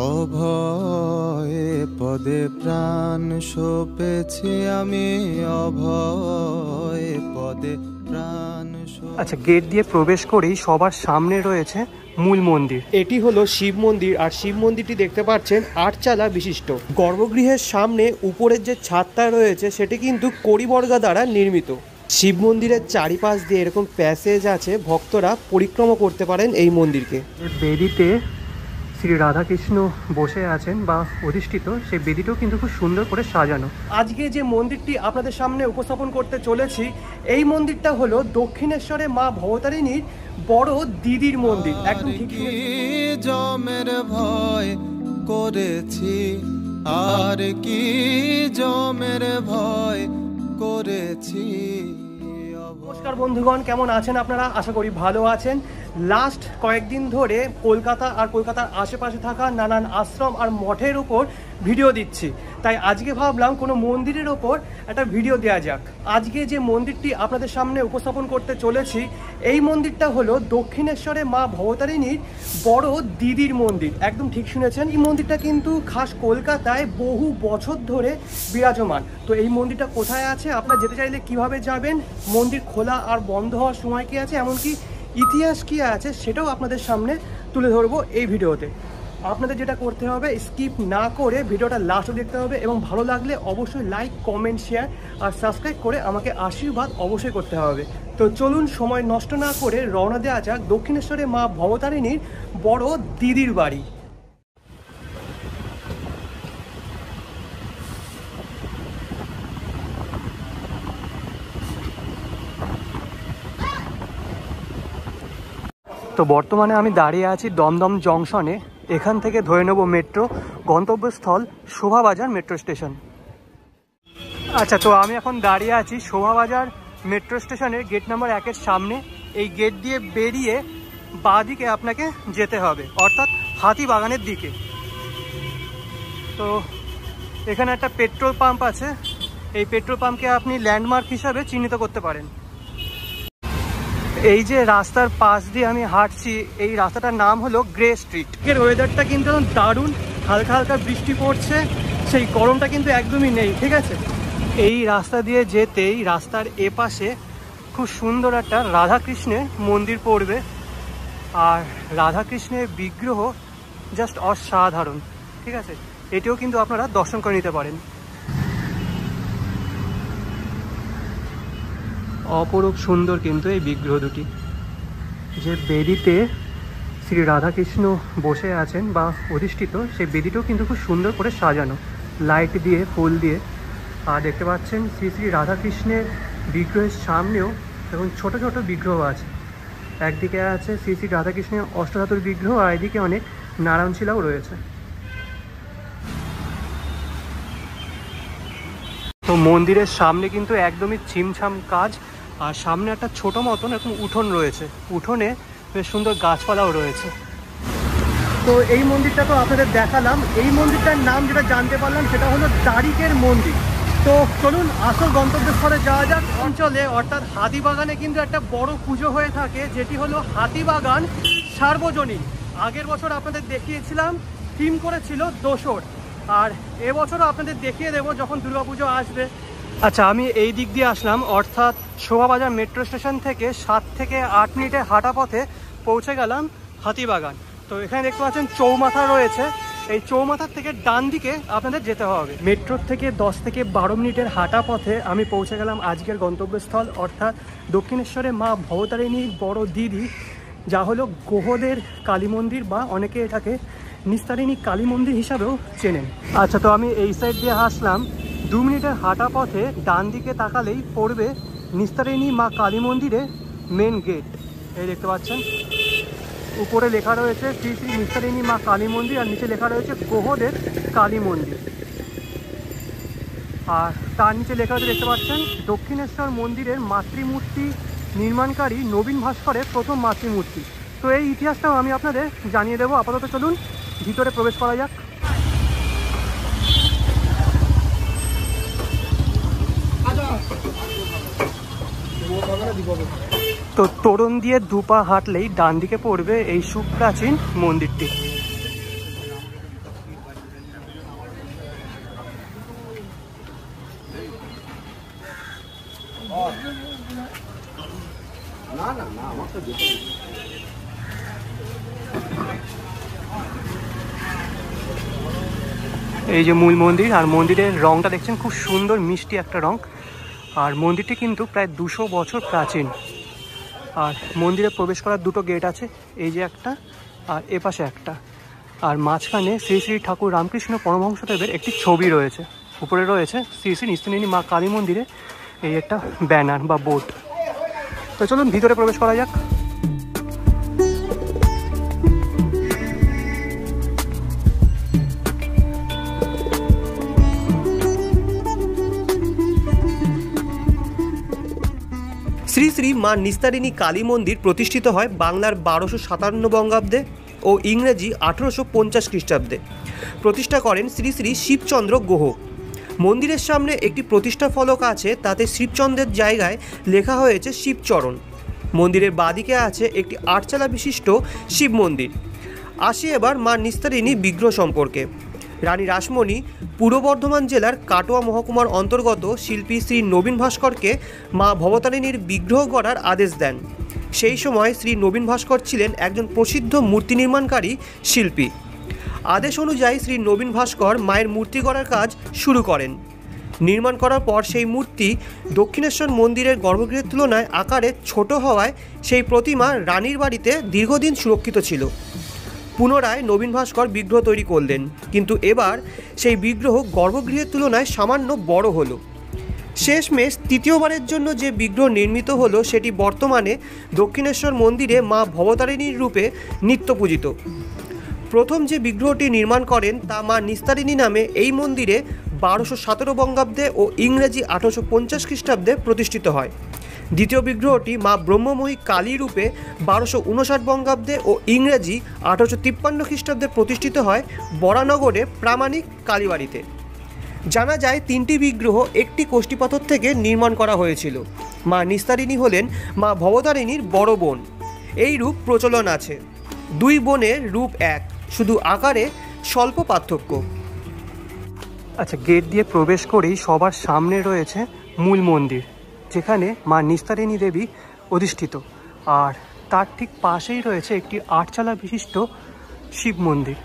অভয়ে পদে প্রাণ সপেছি আমি, অভয়ে পদে প্রাণ। আচ্ছা, গেট দিয়ে প্রবেশ করেই সবার সামনে রয়েছে মূল মন্দির। এটি হলো শিব মন্দির, আর শিব মন্দিরটি দেখতে পাচ্ছেন 8 চালা বিশিষ্ট। গর্ভগৃহের সামনে উপরের যে ছাদটা রয়েছে সেটি কিন্তু কড়িবর্গা দ্বারা নির্মিত। শিব মন্দিরের চারিপাশ দিয়ে এরকম প্যাসেজ আছে, ভক্তরা পরিক্রমা করতে পারেন এই মন্দিরকে। বেদিতে শ্রী রাধাকৃষ্ণ বসে আছেন বা অধিষ্ঠিত, সেই বেদিটাও কিন্তু খুব সুন্দর করে সাজানো। আজকে যে মন্দিরটি আপনাদের সামনে উপস্থাপন করতে চলেছি, এই মন্দিরটা হলো দক্ষিণেশ্বরে মা ভবতারিণীর বড় দিদির মন্দির। একদম ঠিক জমের ভয় করেছি, আর কি জমের ভয় করেছি। নমস্কার বন্ধুগণ, কেমন আছেন আপনারা? আশা করি ভালো আছেন। লাস্ট কয়েকদিন ধরে কলকাতা আর কলকাতার আশেপাশে থাকা নানান আশ্রম আর মঠের উপর ভিডিও দিচ্ছি, তাই আজকে ভাবলাম কোনো মন্দিরের ওপর একটা ভিডিও দেওয়া যাক। আজকে যে মন্দিরটি আপনাদের সামনে উপস্থাপন করতে চলেছি, এই মন্দিরটা হলো দক্ষিণেশ্বরে মা ভবতারিণীর বড় দিদির মন্দির। একদম ঠিক শুনেছেন, এই মন্দিরটা কিন্তু খাস কলকাতায় বহু বছর ধরে বিরাজমান। তো এই মন্দিরটা কোথায় আছে, আপনারা যেতে চাইলে কিভাবে যাবেন, মন্দির খোলা আর বন্ধ হওয়ার সময় কি আছে, এমনকি ইতিহাস কি আছে, সেটাও আপনাদের সামনে তুলে ধরবো এই ভিডিওতে। আপনাদের যেটা করতে হবে, স্কিপ না করে ভিডিওটা লাস্টও দেখতে হবে, এবং ভালো লাগলে অবশ্যই লাইক, কমেন্ট, শেয়ার আর সাবস্ক্রাইব করে আমাকে আশীর্বাদ অবশ্যই করতে হবে। তো চলুন সময় নষ্ট না করে রওনা দেওয়া যাক দক্ষিণেশ্বরে মা ভবতারিণীর বড় দিদির বাড়ি। তো বর্তমানে আমি দাঁড়িয়ে আছি দমদম জংশনে। এখান থেকে ধরে নেব মেট্রো, গন্তব্যস্থল শোভাবাজার মেট্রো স্টেশন। আচ্ছা, তো আমি এখন দাঁড়িয়ে আছি শোভাবাজার মেট্রো স্টেশনের গেট নাম্বার 1-এর সামনে। এই গেট দিয়ে বেরিয়ে বাঁ দিকে আপনাকে যেতে হবে, অর্থাৎ হাতিবাগানের দিকে। তো এখানে একটা পেট্রোল পাম্প আছে, এই পেট্রোল পাম্পকে আপনি ল্যান্ডমার্ক হিসাবে চিহ্নিত করতে পারেন। এই যে রাস্তার পাশ দিয়ে আমি হাঁটছি, এই রাস্তাটার নাম হলো গ্রে স্ট্রিট। এর ওয়েদারটা কিন্তু দারুণ, হালকা হালকা বৃষ্টি পড়ছে, সেই গরমটা কিন্তু একদমই নেই, ঠিক আছে। এই রাস্তা দিয়ে যেতেই রাস্তার এপাশে খুব সুন্দর একটা রাধাকৃষ্ণের মন্দির পড়বে, আর রাধাকৃষ্ণের বিগ্রহ জাস্ট অসাধারণ, ঠিক আছে। এটিও কিন্তু আপনারা দর্শন করে নিতে পারেন। অপরূপ সুন্দর কিন্তু এই বিগ্রহ দুটি। যে বেদিতে শ্রী রাধাকৃষ্ণ বসে আছেন বা অধিষ্ঠিত, সেই বেদিটাও কিন্তু খুব সুন্দর করে সাজানো, লাইট দিয়ে, ফুল দিয়ে। আর দেখতে পাচ্ছেন শ্রী শ্রী রাধাকৃষ্ণের বিগ্রহের সামনেও এবং ছোট ছোট বিগ্রহ আছে। একদিকে আছে শ্রী শ্রী রাধাকৃষ্ণের অষ্টধাতুর বিগ্রহ, আর এদিকে অনেক নারায়ণ শিলাও রয়েছে। তো মন্দিরের সামনে কিন্তু একদমই ছিমছাম কাজ, আর সামনে একটা ছোট মতন এরকম উঠোন রয়েছে, উঠোনে বেশ সুন্দর গাছপালাও রয়েছে। তো এই মন্দিরটা তো আপনাদের দেখালাম। এই মন্দিরটার নাম যেটা জানতে পারলাম সেটা হলো দ্বারিকের মন্দির। তো চলুন আসল গন্তব্যস্থলে যাওয়া যাক। অঞ্চলে অর্থাৎ হাতিবাগানে কিন্তু একটা বড় পুজো হয়ে থাকে, যেটি হলো হাতিবাগান সার্বজনীন। আগের বছর আপনাদের দেখিয়েছিলাম, থিম করেছিল দোসর, আর এবছরও আপনাদের দেখিয়ে দেবো যখন দুর্গাপুজো আসবে। আচ্ছা, আমি এই দিক দিয়ে আসলাম, অর্থাৎ শোভাবাজার মেট্রো স্টেশন থেকে 7 থেকে 8 মিনিটের হাঁটা পথে পৌঁছে গেলাম হাতিবাগান। তো এখানে দেখতে পাচ্ছেন চৌমাথা রয়েছে, এই চৌমাথার থেকে ডান দিকে আপনাদের যেতে হবে। মেট্রোর থেকে 10 থেকে 12 মিনিটের হাঁটা পথে আমি পৌঁছে গেলাম আজকের গন্তব্যস্থল, অর্থাৎ দক্ষিণেশ্বরে মা ভবতারিণীর বড় দিদি, যা হলো গোহদের কালী মন্দির, বা অনেকে এটাকে নিস্তারিণী কালী মন্দির হিসাবেও চেনেন। আচ্ছা, তো আমি এই সাইড দিয়ে আসলাম। 2 মিনিটের হাঁটা পথে ডান দিকে তাকালেই পড়বে নিস্তারিণী মা কালী মন্দিরের মেন গেট। এই দেখতে পাচ্ছেন উপরে লেখা রয়েছে শ্রী শ্রী নিস্তারিণী মা কালী মন্দির, আর নিচে লেখা রয়েছে গোহদের কালী মন্দির। আর তার নিচে লেখা রয়েছে, দেখতে পাচ্ছেন, দক্ষিণেশ্বর মন্দিরের মাতৃমূর্তি নির্মাণকারী নবীন ভাস্করের প্রথম মাতৃমূর্তি। তো এই ইতিহাসটাও আমি আপনাদের জানিয়ে দেবো। আপাতত চলুন ভিতরে প্রবেশ করা যাক। তো তোরণ দিয়ে দুপা হাঁটলেই ডান দিকে পড়বে এই সুপ্রাচীন মন্দিরটি। এই যে মূল মন্দির, আর মন্দিরের রংটা দেখছেন খুব সুন্দর মিষ্টি একটা রং। আর মন্দিরটি কিন্তু প্রায় 200 বছর প্রাচীন। আর মন্দিরে প্রবেশ করার দুটো গেট আছে, এই যে একটা আর এপাশে একটা। আর মাঝখানে শ্রী শ্রী ঠাকুর রামকৃষ্ণ পরমহংসদেবের একটি ছবি রয়েছে। উপরে রয়েছে শ্রী শ্রী নিস্তারিণী মা কালী মন্দিরে এই একটা ব্যানার বা বোর্ড। তো চলুন ভিতরে প্রবেশ করা যাক। শ্রী শ্রী মা নিস্তারিণী কালী মন্দির প্রতিষ্ঠিত হয় বাংলার 1257 বঙ্গাব্দে ও ইংরেজি 1850 খ্রিস্টাব্দে। প্রতিষ্ঠা করেন শ্রী শ্রী শিবচন্দ্র গুহ। মন্দিরের সামনে একটি প্রতিষ্ঠা ফলক আছে, তাতে শিবচন্দ্রের জায়গায় লেখা হয়েছে শিবচরণ। মন্দিরের বাঁদিকে আছে একটি 8 বিশিষ্ট শিব মন্দির। আসি এবার মা নিস্তারিণী বিগ্রহ সম্পর্কে। রানী রাসমণি পূর্ব বর্ধমান জেলার কাটোয়া মহকুমার অন্তর্গত শিল্পী শ্রী নবীন ভাস্করকে মা ভবতারিণীর বিগ্রহ গড়ার আদেশ দেন। সেই সময় শ্রী নবীন ভাস্কর ছিলেন একজন প্রসিদ্ধ মূর্তি নির্মাণকারী শিল্পী। আদেশ অনুযায়ী শ্রী নবীন ভাস্কর মায়ের মূর্তি গড়ার কাজ শুরু করেন। নির্মাণ করার পর সেই মূর্তি দক্ষিণেশ্বর মন্দিরের গর্ভগৃহের তুলনায় আকারে ছোট হওয়ায় সেই প্রতিমা রানীর বাড়িতে দীর্ঘদিন সুরক্ষিত ছিল। পুনরায় নবীন ভাস্কর বিগ্রহ তৈরি করলেন, কিন্তু এবার সেই বিগ্রহ গর্ভগৃহের তুলনায় সামান্য বড় হলো। শেষমেশ তৃতীয়বারের জন্য যে বিগ্রহ নির্মিত হলো সেটি বর্তমানে দক্ষিণেশ্বর মন্দিরে মা ভবতারিণীর রূপে নিত্য পূজিত। প্রথম যে বিগ্রহটি নির্মাণ করেন তা মা নিস্তারিণী নামে এই মন্দিরে 1217 বঙ্গাব্দে ও ইংরেজি 1850 খ্রিস্টাব্দে প্রতিষ্ঠিত হয়। দ্বিতীয় বিগ্রহটি মা ব্রহ্মময়ী কালী রূপে 1259 বঙ্গাব্দে ও ইংরেজি 1853 খ্রিস্টাব্দে প্রতিষ্ঠিত হয় বরানগরে প্রামাণিক কালীবাড়িতে। জানা যায় 3টি বিগ্রহ একটি কোষ্ঠীপাথর থেকে নির্মাণ করা হয়েছিল। মা নিস্তারিণী হলেন মা ভবতারিণীর বড় বোন। এই রূপ প্রচলন আছে। 2 বোনের রূপ এক, শুধু আকারে স্বল্প পার্থক্য। আচ্ছা, গেট দিয়ে প্রবেশ করেই সবার সামনে রয়েছে মূল মন্দির, যেখানে মা নিস্তারিণী দেবী অধিষ্ঠিত। আর তার ঠিক পাশেই রয়েছে একটি 8 বিশিষ্ট শিব মন্দির।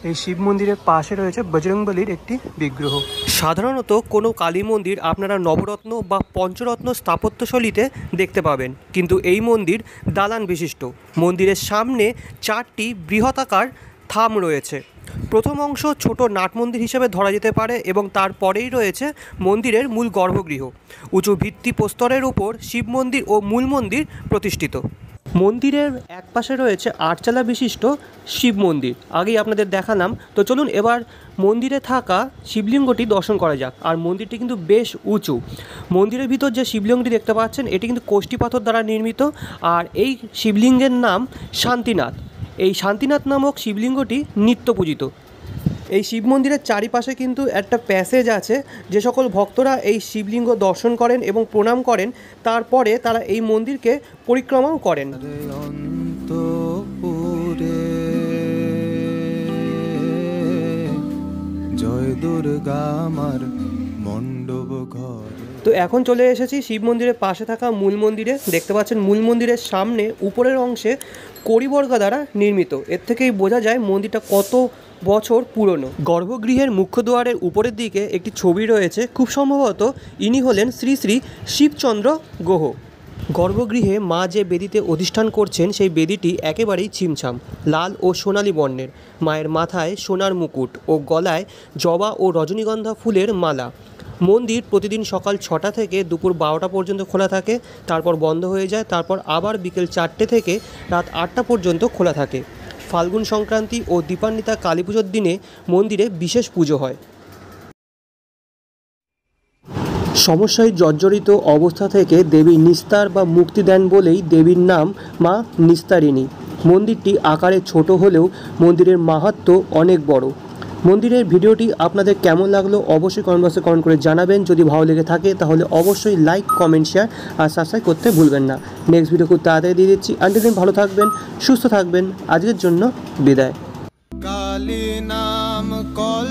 এই শিব মন্দিরের পাশে রয়েছে বজরংবলীর একটি বিগ্রহ। সাধারণত কোনো কালী মন্দির আপনারা নবরত্ন বা পঞ্চরত্ন স্থাপত্যশৈলীতে দেখতে পাবেন, কিন্তু এই মন্দির দালান বিশিষ্ট। মন্দিরের সামনে 4টি বৃহতাকার থাম রয়েছে। প্রথম অংশ ছোট নাট মন্দির হিসেবে ধরা যেতে পারে এবং তারপরেই রয়েছে মন্দিরের মূল গর্ভগৃহ। উঁচু ভিত্তি প্রস্তরের উপর শিব মন্দির ও মূল মন্দির প্রতিষ্ঠিত। মন্দিরের এক পাশে রয়েছে 8 বিশিষ্ট শিব মন্দির, আগেই আপনাদের দেখালাম। তো চলুন এবার মন্দিরে থাকা শিবলিঙ্গটি দর্শন করা যাক। আর মন্দিরটি কিন্তু বেশ উঁচু। মন্দিরের ভিতর যে শিবলিঙ্গটি দেখতে পাচ্ছেন এটি কিন্তু কোষ্ঠী পাথর দ্বারা নির্মিত। আর এই শিবলিঙ্গের নাম শান্তিনাথ। এই শান্তিনাথ নামক শিবলিঙ্গটি নিত্য পূজিত। এই শিব মন্দিরের চারিপাশে কিন্তু একটা প্যাসেজ আছে। যে সকল ভক্তরা এই শিবলিঙ্গ দর্শন করেন এবং প্রণাম করেন, তারপরে তারা এই মন্দিরকে পরিক্রমাও করেন। জয় দুর্গা আমার মণ্ডপ ঘর। তো এখন চলে এসেছি শিব মন্দিরের পাশে থাকা মূল মন্দিরে। দেখতে পাচ্ছেন মূল মন্দিরের সামনে উপরের অংশে কড়িবর্গা দ্বারা নির্মিত। এর থেকেই বোঝা যায় মন্দিরটা কত বছর পুরনো। গর্ভগৃহের মুখ্য দ্বারের উপরের দিকে একটি ছবি রয়েছে। খুব সম্ভবত ইনি হলেন শ্রী শ্রী শিবচন্দ্র গুহ। গর্ভগৃহে মা যে বেদিতে অধিষ্ঠান করছেন সেই বেদিটি একেবারেই ছিমছাম লাল ও সোনালী বর্ণের। মায়ের মাথায় সোনার মুকুট ও গলায় জবা ও রজনীগন্ধা ফুলের মালা। মন্দির প্রতিদিন সকাল 6টা থেকে দুপুর 12টা পর্যন্ত খোলা থাকে, তারপর বন্ধ হয়ে যায়। তারপর আবার বিকেল 4টে থেকে রাত 8টা পর্যন্ত খোলা থাকে। ফাল্গুন সংক্রান্তি ও দীপান্বিতা কালী পুজোর দিনে মন্দিরে বিশেষ পুজো হয়। সমস্যায় জর্জরিত অবস্থা থেকে দেবী নিস্তার বা মুক্তি দেন বলেই দেবীর নাম মা নিস্তারিণী। মন্দিরটি আকারে ছোট হলেও মন্দিরের মাহাত্ম্য অনেক বড়। মন্দিরের ভিডিওটি আপনাদের কেমন লাগলো অবশ্যই কমেন্ট বক্সে কমেন্ট করে জানাবেন। যদি ভালো লেগে থাকে তাহলে অবশ্যই লাইক, কমেন্ট, শেয়ার আর সাবস্ক্রাইব করতে ভুলবেন না। নেক্সট ভিডিও খুব তাড়াতাড়ি দিয়ে দিচ্ছি। আন্টিল দেন ভালো থাকবেন, সুস্থ থাকবেন। আজকের জন্য বিদায়। কালী নাম কল